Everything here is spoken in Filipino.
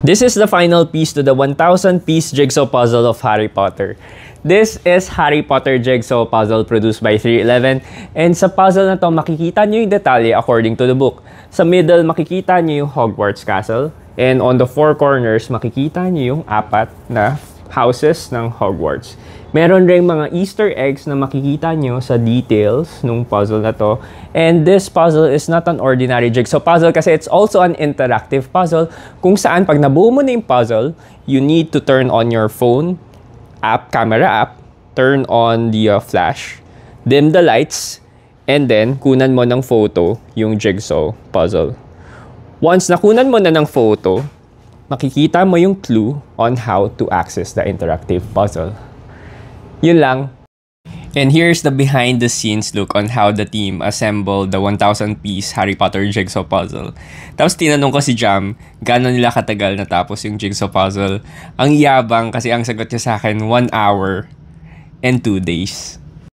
This is the final piece to the 1,000-piece jigsaw puzzle of Harry Potter. This is Harry Potter jigsaw puzzle produced by 311, and sa puzzle na to makikita nyo yung detalye according to the book. Sa middle makikita nyo yung Hogwarts Castle, and on the four corners makikita nyo yung 4 na houses ng Hogwarts. Meron ring mga Easter eggs na makikita nyo sa details nung puzzle na to. And this puzzle is not an ordinary jigsaw puzzle kasi it's also an interactive puzzle kung saan pag nabuo mo na yung puzzle, you need to turn on your phone app, camera app, turn on the flash, dim the lights, and then kunan mo ng photo yung jigsaw puzzle. Once nakunan mo na ng photo, makikita mo yung clue on how to access the interactive puzzle. Yun lang. And here's the behind the scenes look on how the team assembled the 1,000-piece Harry Potter jigsaw puzzle. Tapos tinanong ko si Jam, gano'n nila katagal natapos yung jigsaw puzzle. Ang yabang kasi ang sagot niya sa akin, 1 hour and 2 days.